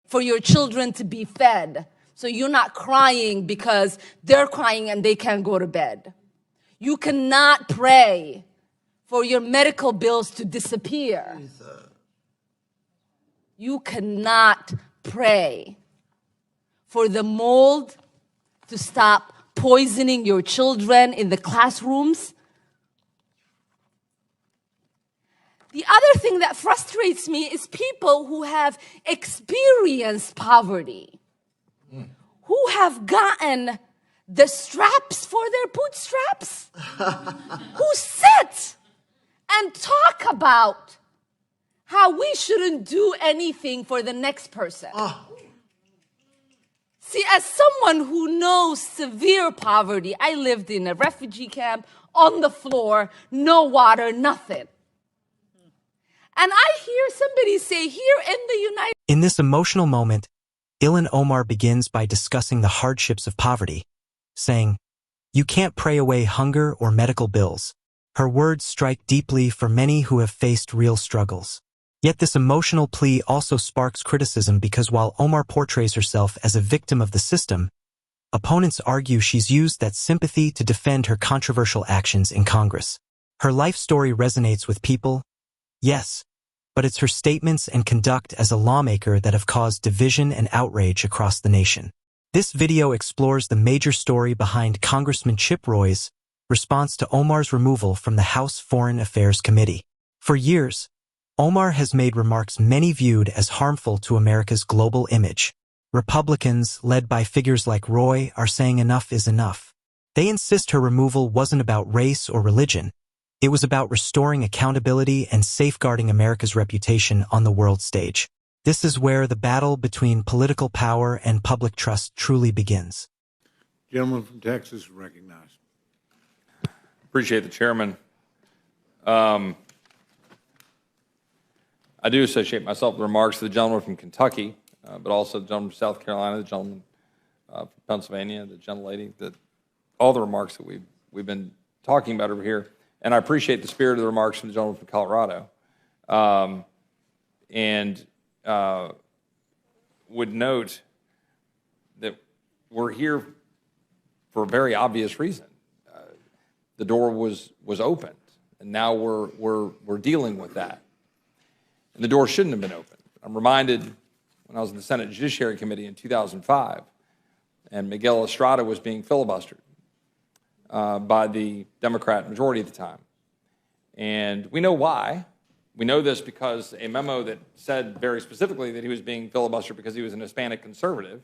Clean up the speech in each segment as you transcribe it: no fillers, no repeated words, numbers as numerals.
for your children to be fed. So you're not crying because they're crying and they can't go to bed. You cannot pray for your medical bills to disappear. You cannot pray for the mold to stop poisoning your children in the classrooms. The other thing that frustrates me is people who have experienced poverty, who have gotten the straps for their bootstraps, who sit and talk about how we shouldn't do anything for the next person. See, as someone who knows severe poverty, I lived in a refugee camp, on the floor, no water, nothing. And I hear somebody say here in the United States. In this emotional moment, Ilhan Omar begins by discussing the hardships of poverty, saying, "You can't pray away hunger or medical bills." Her words strike deeply for many who have faced real struggles. Yet this emotional plea also sparks criticism because while Omar portrays herself as a victim of the system, opponents argue she's used that sympathy to defend her controversial actions in Congress. Her life story resonates with people, yes, but it's her statements and conduct as a lawmaker that have caused division and outrage across the nation. This video explores the major story behind Congressman Chip Roy's response to Omar's removal from the House Foreign Affairs Committee. For years, Omar has made remarks many viewed as harmful to America's global image. Republicans, led by figures like Roy, are saying enough is enough. They insist her removal wasn't about race or religion. It was about restoring accountability and safeguarding America's reputation on the world stage. This is where the battle between political power and public trust truly begins. Gentleman from Texas is recognized. Appreciate the chairman. I do associate myself with the remarks of the gentleman from Kentucky, but also the gentleman from South Carolina, the gentleman from Pennsylvania, the gentlelady, all the remarks that we've been talking about over here. And I appreciate the spirit of the remarks from the gentleman from Colorado. And would note that we're here for a very obvious reason. The door was opened, and now we're dealing with that. And the door shouldn't have been opened. I'm reminded when I was in the Senate Judiciary Committee in 2005, and Miguel Estrada was being filibustered by the Democrat majority at the time. And we know why. We know this because a memo that said very specifically that he was being filibustered because he was an Hispanic conservative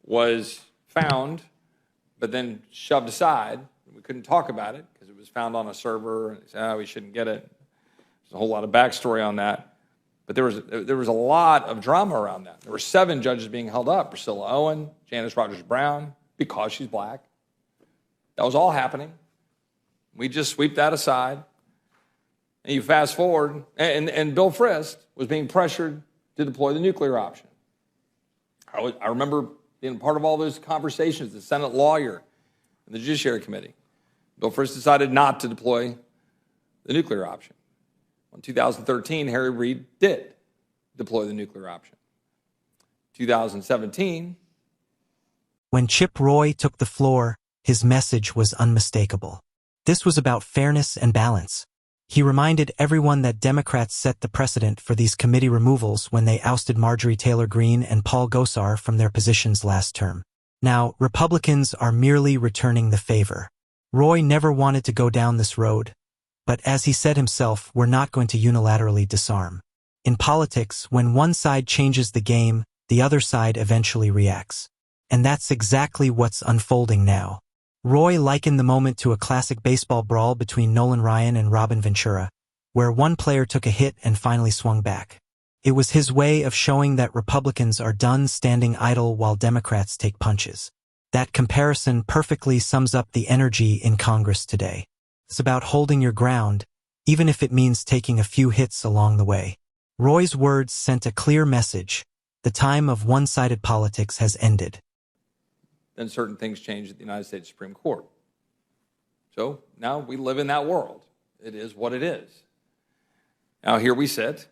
was found, but then shoved aside. We couldn't talk about it because it was found on a server, and they said, we shouldn't get it. There's a whole lot of backstory on that. But there was a lot of drama around that. There were 7 judges being held up: Priscilla Owen, Janice Rogers Brown, because she's black. That was all happening. We just sweep that aside. And you fast forward, and Bill Frist was being pressured to deploy the nuclear option. I remember being part of all those conversations, the Senate lawyer and the Judiciary Committee. Bill Frist decided not to deploy the nuclear option. In 2013, Harry Reid did deploy the nuclear option. 2017. When Chip Roy took the floor, his message was unmistakable. This was about fairness and balance. He reminded everyone that Democrats set the precedent for these committee removals when they ousted Marjorie Taylor Greene and Paul Gosar from their positions last term. Now, Republicans are merely returning the favor. Roy never wanted to go down this road, but as he said himself, we're not going to unilaterally disarm. In politics, when one side changes the game, the other side eventually reacts. And that's exactly what's unfolding now. Roy likened the moment to a classic baseball brawl between Nolan Ryan and Robin Ventura, where one player took a hit and finally swung back. It was his way of showing that Republicans are done standing idle while Democrats take punches. That comparison perfectly sums up the energy in Congress today. It's about holding your ground, even if it means taking a few hits along the way. Roy's words sent a clear message. The time of one-sided politics has ended. Then certain things changed at the United States Supreme Court. So now we live in that world. It is what it is. Now here we sit.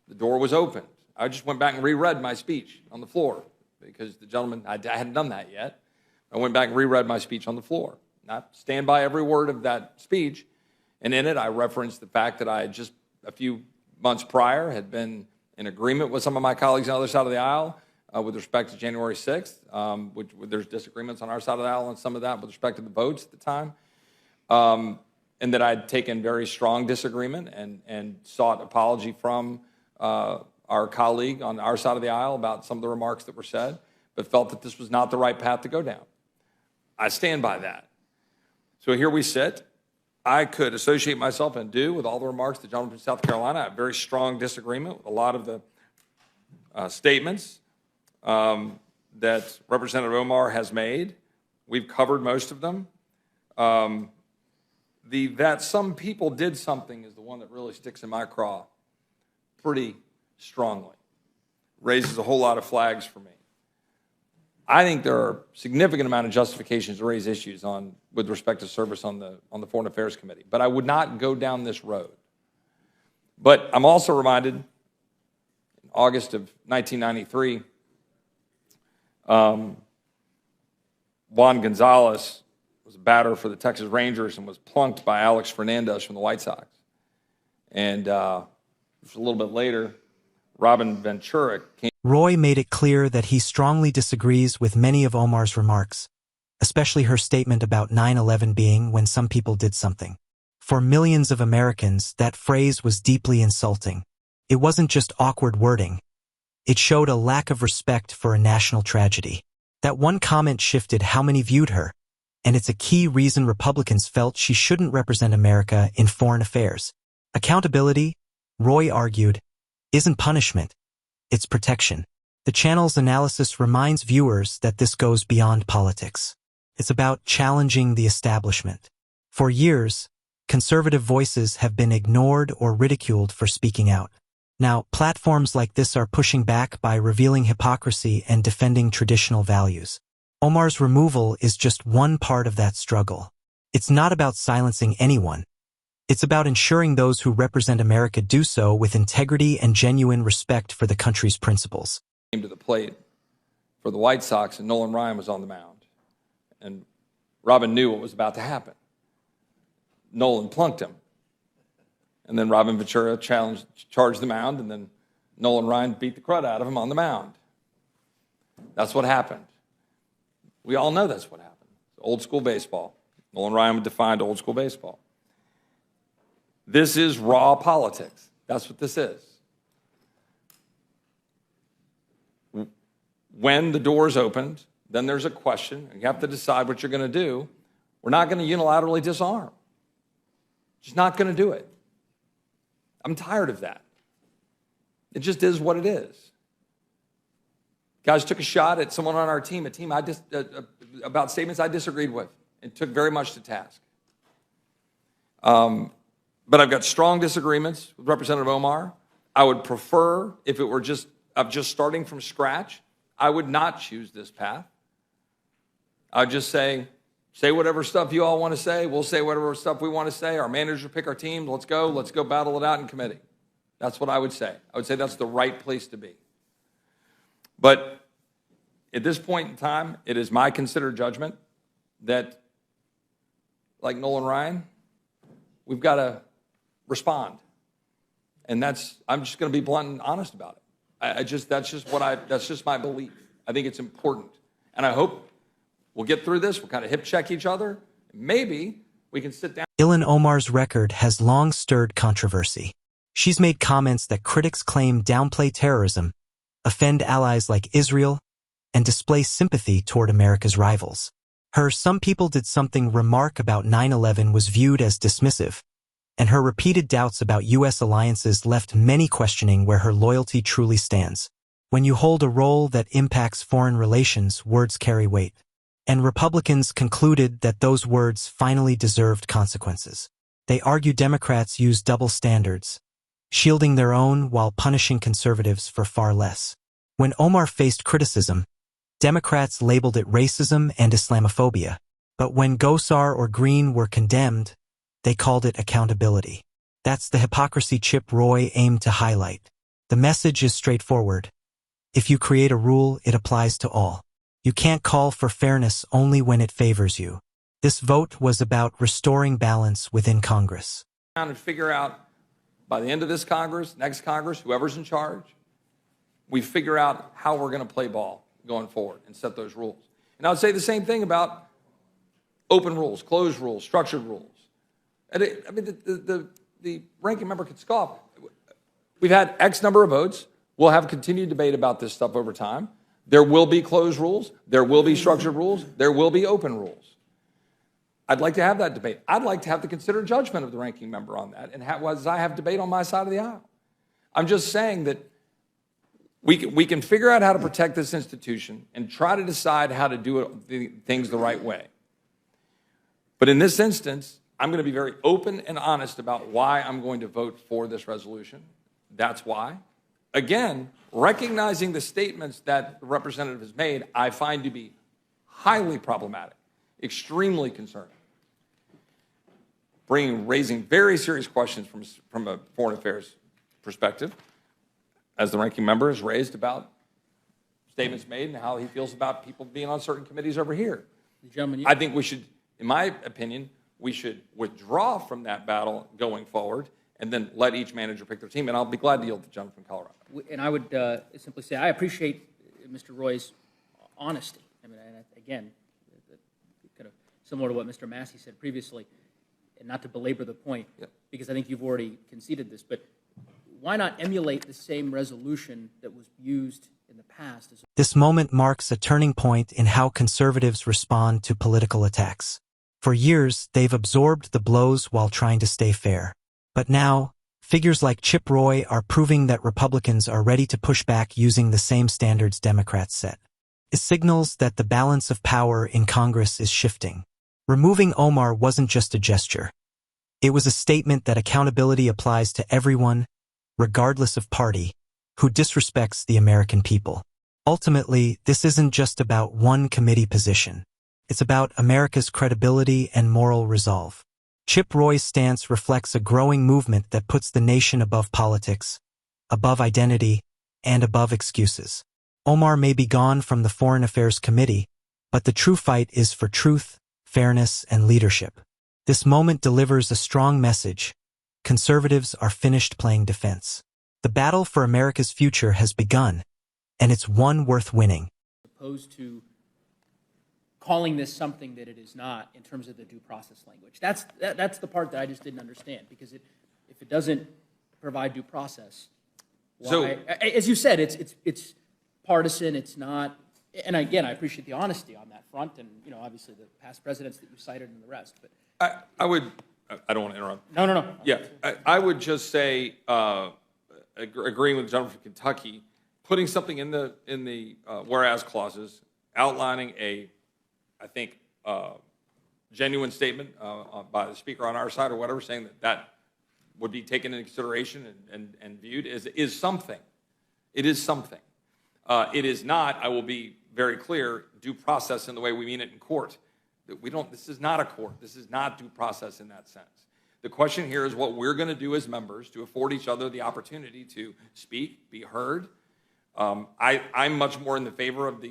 The door was opened. I just went back and reread my speech on the floor because the gentleman, I hadn't done that yet. I went back and reread my speech on the floor. Not stand by every word of that speech. And in it, I referenced the fact that I had just a few months prior had been in agreement with some of my colleagues on the other side of the aisle with respect to January 6th, which there's disagreements on our side of the aisle on some of that with respect to the votes at the time. And that I'd taken very strong disagreement and sought apology from our colleague on our side of the aisle about some of the remarks that were said, but felt that this was not the right path to go down. I stand by that. So here we sit. I could associate myself and do with all the remarks the gentleman from South Carolina. I have very strong disagreement with a lot of the statements that Representative Omar has made. We've covered most of them. That some people did something is the one that really sticks in my craw pretty strongly. Raises a whole lot of flags for me. I think there are significant amount of justifications to raise issues with respect to service on the Foreign Affairs Committee, but I would not go down this road. But I'm also reminded, in August of 1993, Juan Gonzalez was a batter for the Texas Rangers and was plunked by Alex Fernandez from the White Sox. And just a little bit later, Robin Ventura came. Roy made it clear that he strongly disagrees with many of Omar's remarks, especially her statement about 9/11 being when some people did something. For millions of Americans, that phrase was deeply insulting. It wasn't just awkward wording. It showed a lack of respect for a national tragedy. That one comment shifted how many viewed her, and it's a key reason Republicans felt she shouldn't represent America in foreign affairs. Accountability, Roy argued, isn't punishment. It's protection. The channel's analysis reminds viewers that this goes beyond politics. It's about challenging the establishment. For years, conservative voices have been ignored or ridiculed for speaking out. Now, platforms like this are pushing back by revealing hypocrisy and defending traditional values. Omar's removal is just one part of that struggle. It's not about silencing anyone. It's about ensuring those who represent America do so with integrity and genuine respect for the country's principles. Came to the plate for the White Sox, and Nolan Ryan was on the mound. And Robin knew what was about to happen. Nolan plunked him. And then Robin Ventura charged the mound, and then Nolan Ryan beat the crud out of him on the mound. That's what happened. We all know that's what happened. Old school baseball. Nolan Ryan defined old school baseball. This is raw politics. That's what this is. When the door's opened, then there's a question, and you have to decide what you're going to do. We're not going to unilaterally disarm. Just not going to do it. I'm tired of that. It just is what it is. Guys took a shot at someone on our team, about statements I disagreed with and took very much to task. But I've got strong disagreements with Representative Omar. I would prefer, if it were just starting from scratch, I would not choose this path. I'd just say whatever stuff you all want to say. We'll say whatever stuff we want to say. Our managers will pick our team. Let's go battle it out in committee. That's what I would say. I would say that's the right place to be. But at this point in time, it is my considered judgment that, like Nolan Ryan, we've got to respond. And I'm just going to be blunt and honest about it. That's just my belief. I think it's important. And I hope we'll get through this. We'll kind of hip check each other. Maybe we can sit down. Ilhan Omar's record has long stirred controversy. She's made comments that critics claim downplay terrorism, offend allies like Israel, and display sympathy toward America's rivals. Her "some people did something" remark about 9/11 was viewed as dismissive, and her repeated doubts about U.S. alliances left many questioning where her loyalty truly stands. When you hold a role that impacts foreign relations, words carry weight. And Republicans concluded that those words finally deserved consequences. They argue Democrats use double standards, shielding their own while punishing conservatives for far less. When Omar faced criticism, Democrats labeled it racism and Islamophobia. But when Gosar or Green were condemned, they called it accountability. That's the hypocrisy Chip Roy aimed to highlight. The message is straightforward. If you create a rule, it applies to all. You can't call for fairness only when it favors you. This vote was about restoring balance within Congress. And figure out by the end of this Congress, next Congress, whoever's in charge, we figure out how we're going to play ball going forward and set those rules. And I would say the same thing about open rules, closed rules, structured rules. And the ranking member could scoff. We've had X number of votes. We'll have continued debate about this stuff over time. There will be closed rules. There will be structured rules. There will be open rules. I'd like to have that debate. I'd like to have the considered judgment of the ranking member on that, and as I have debate on my side of the aisle. I'm just saying that we can figure out how to protect this institution and try to decide how to do things the right way. But in this instance, I'm going to be very open and honest about why I'm going to vote for this resolution. That's why. Again, recognizing the statements that the representative has made, I find to be highly problematic, extremely concerning, raising very serious questions from a foreign affairs perspective, as the ranking member has raised about statements made and how he feels about people being on certain committees over here. Gentlemen, I think we should, in my opinion, we should withdraw from that battle going forward and then let each manager pick their team. And I'll be glad to yield to John from Colorado. and I would simply say I appreciate Mr. Roy's honesty. I mean, and again, kind of similar to what Mr. Massey said previously, and not to belabor the point, because I think you've already conceded this, but why not emulate the same resolution that was used in the past? This moment marks a turning point in how conservatives respond to political attacks. For years, they've absorbed the blows while trying to stay fair. But now, figures like Chip Roy are proving that Republicans are ready to push back using the same standards Democrats set. It signals that the balance of power in Congress is shifting. Removing Omar wasn't just a gesture. It was a statement that accountability applies to everyone, regardless of party, who disrespects the American people. Ultimately, this isn't just about one committee position. It's about America's credibility and moral resolve. Chip Roy's stance reflects a growing movement that puts the nation above politics, above identity, and above excuses. Omar may be gone from the Foreign Affairs Committee, but the true fight is for truth, fairness, and leadership. This moment delivers a strong message. Conservatives are finished playing defense. The battle for America's future has begun, and it's one worth winning. Opposed to calling this something that it is not in terms of the due process language. That's the part that I just didn't understand, because if it doesn't provide due process, why? So, as you said, it's partisan. It's not. And again, I appreciate the honesty on that front, and obviously the past presidents that you cited and the rest. But I would. I don't want to interrupt. No. Yeah, I would just say, agreeing with the gentleman from Kentucky, putting something in the whereas clauses, outlining I think, genuine statement by the speaker on our side or whatever, saying that would be taken into consideration and viewed is something. It is something. It is not, I will be very clear, due process in the way we mean it in court. This is not a court. This is not due process in that sense. The question here is what we're going to do as members to afford each other the opportunity to speak, be heard. I'm much more in the favor of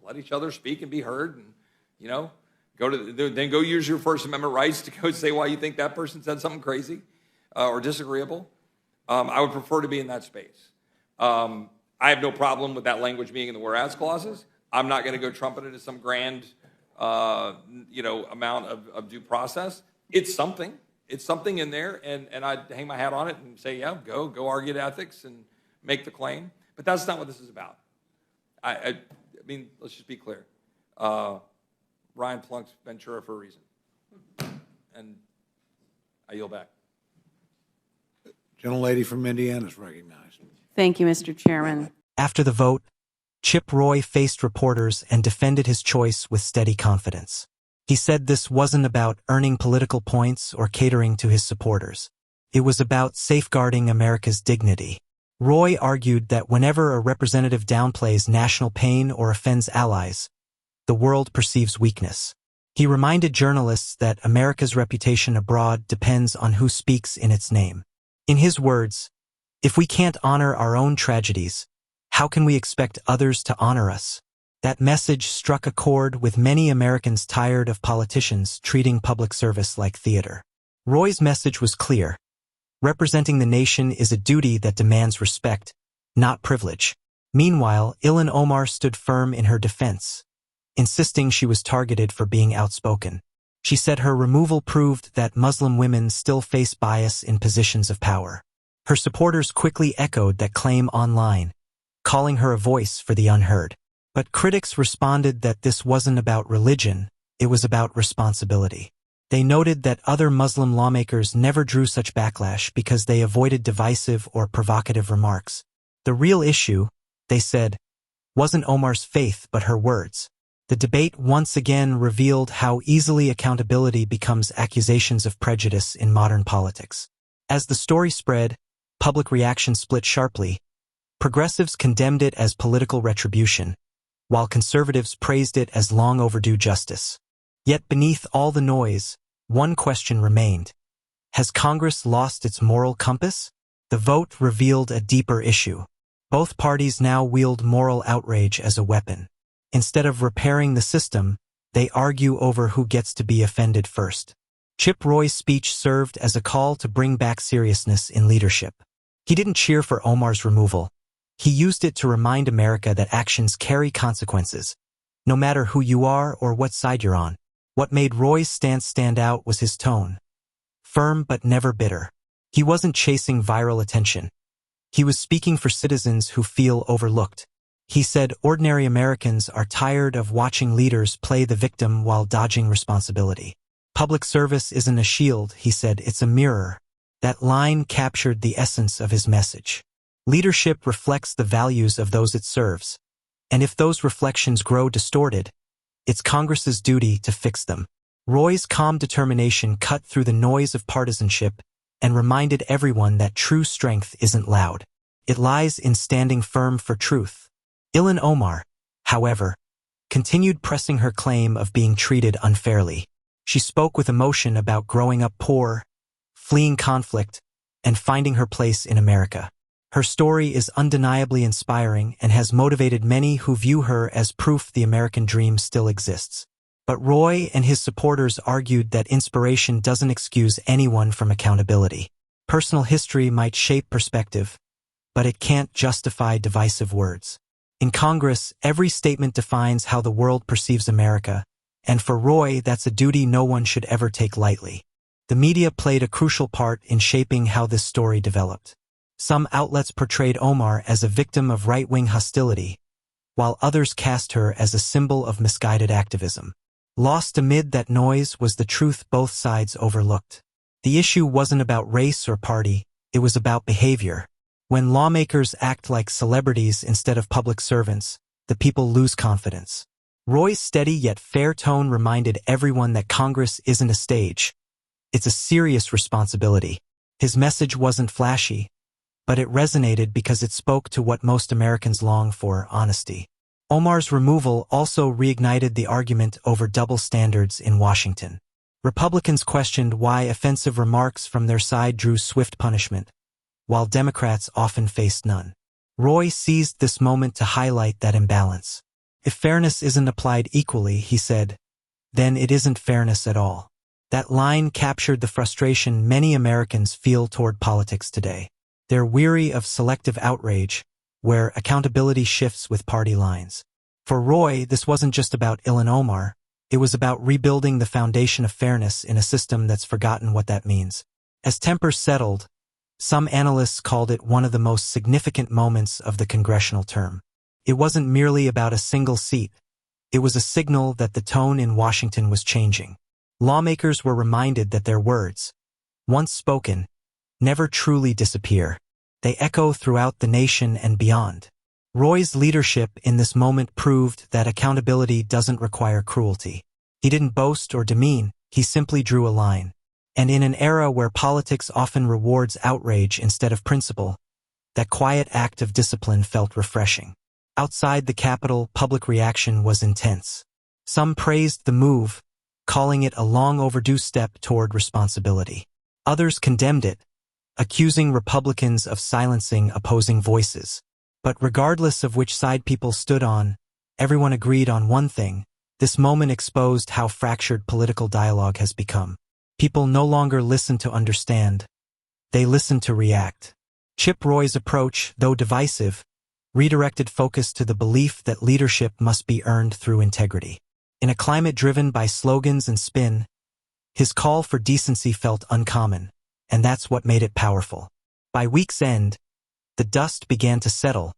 let each other speak and be heard, and then go use your First Amendment rights to go say why you think that person said something crazy or disagreeable. I would prefer to be in that space. I have no problem with that language being in the whereas clauses. I'm not going to go trumpet it as some grand, amount of due process. It's something. It's something in there, and I'd hang my hat on it and say, yeah, go argue the ethics and make the claim. But that's not what this is about. I mean, let's just be clear. Ryan Plunk's Ventura for a reason. And I yield back. Gentlelady from Indiana is recognized. Thank you, Mr. Chairman. After the vote, Chip Roy faced reporters and defended his choice with steady confidence. He said this wasn't about earning political points or catering to his supporters. It was about safeguarding America's dignity. Roy argued that whenever a representative downplays national pain or offends allies, the world perceives weakness. He reminded journalists that America's reputation abroad depends on who speaks in its name. In his words, If we can't honor our own tragedies, how can we expect others to honor us? That message struck a chord with many Americans tired of politicians treating public service like theater. Roy's message was clear. Representing the nation is a duty that demands respect, not privilege. Meanwhile, Ilhan Omar stood firm in her defense, insisting she was targeted for being outspoken. She said her removal proved that Muslim women still face bias in positions of power. Her supporters quickly echoed that claim online, calling her a voice for the unheard. But critics responded that this wasn't about religion, it was about responsibility. They noted that other Muslim lawmakers never drew such backlash because they avoided divisive or provocative remarks. The real issue, they said, wasn't Omar's faith but her words. The debate once again revealed how easily accountability becomes accusations of prejudice in modern politics. As the story spread, public reaction split sharply. Progressives condemned it as political retribution, while conservatives praised it as long overdue justice. Yet beneath all the noise, one question remained. Has Congress lost its moral compass? The vote revealed a deeper issue. Both parties now wield moral outrage as a weapon. Instead of repairing the system, they argue over who gets to be offended first. Chip Roy's speech served as a call to bring back seriousness in leadership. He didn't cheer for Omar's removal. He used it to remind America that actions carry consequences, no matter who you are or what side you're on. What made Roy's stance stand out was his tone. Firm but never bitter. He wasn't chasing viral attention. He was speaking for citizens who feel overlooked. He said ordinary Americans are tired of watching leaders play the victim while dodging responsibility. Public service isn't a shield, he said, it's a mirror. That line captured the essence of his message. Leadership reflects the values of those it serves, and if those reflections grow distorted, it's Congress's duty to fix them. Roy's calm determination cut through the noise of partisanship and reminded everyone that true strength isn't loud. It lies in standing firm for truth. Ilhan Omar, however, continued pressing her claim of being treated unfairly. She spoke with emotion about growing up poor, fleeing conflict, and finding her place in America. Her story is undeniably inspiring and has motivated many who view her as proof the American dream still exists. But Roy and his supporters argued that inspiration doesn't excuse anyone from accountability. Personal history might shape perspective, but it can't justify divisive words. In Congress, every statement defines how the world perceives America, and for Roy, that's a duty no one should ever take lightly. The media played a crucial part in shaping how this story developed. Some outlets portrayed Omar as a victim of right-wing hostility, while others cast her as a symbol of misguided activism. Lost amid that noise was the truth both sides overlooked. The issue wasn't about race or party, it was about behavior. When lawmakers act like celebrities instead of public servants, the people lose confidence. Roy's steady yet fair tone reminded everyone that Congress isn't a stage. It's a serious responsibility. His message wasn't flashy, but it resonated because it spoke to what most Americans long for: honesty. Omar's removal also reignited the argument over double standards in Washington. Republicans questioned why offensive remarks from their side drew swift punishment, while Democrats often faced none. Roy seized this moment to highlight that imbalance. If fairness isn't applied equally, he said, then it isn't fairness at all. That line captured the frustration many Americans feel toward politics today. They're weary of selective outrage, where accountability shifts with party lines. For Roy, this wasn't just about Ilhan Omar, it was about rebuilding the foundation of fairness in a system that's forgotten what that means. As tempers settled, some analysts called it one of the most significant moments of the congressional term. It wasn't merely about a single seat, it was a signal that the tone in Washington was changing. Lawmakers were reminded that their words, once spoken, never truly disappear. They echo throughout the nation and beyond. Roy's leadership in this moment proved that accountability doesn't require cruelty. He didn't boast or demean, he simply drew a line. And in an era where politics often rewards outrage instead of principle, that quiet act of discipline felt refreshing. Outside the Capitol, public reaction was intense. Some praised the move, calling it a long overdue step toward responsibility. Others condemned it, accusing Republicans of silencing opposing voices. But regardless of which side people stood on, everyone agreed on one thing. This moment exposed how fractured political dialogue has become. People no longer listen to understand. They listen to react. Chip Roy's approach, though divisive, redirected focus to the belief that leadership must be earned through integrity. In a climate driven by slogans and spin, his call for decency felt uncommon, and that's what made it powerful. By week's end, the dust began to settle,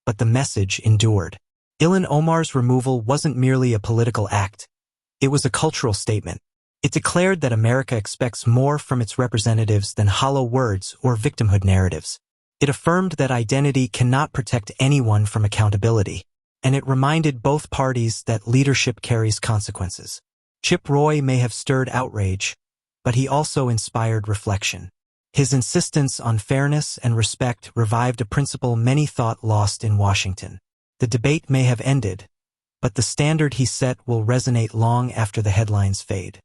but the message endured. Ilhan Omar's removal wasn't merely a political act. It was a cultural statement. It declared that America expects more from its representatives than hollow words or victimhood narratives. It affirmed that identity cannot protect anyone from accountability, and it reminded both parties that leadership carries consequences. Chip Roy may have stirred outrage, but he also inspired reflection. His insistence on fairness and respect revived a principle many thought lost in Washington. The debate may have ended, but the standard he set will resonate long after the headlines fade.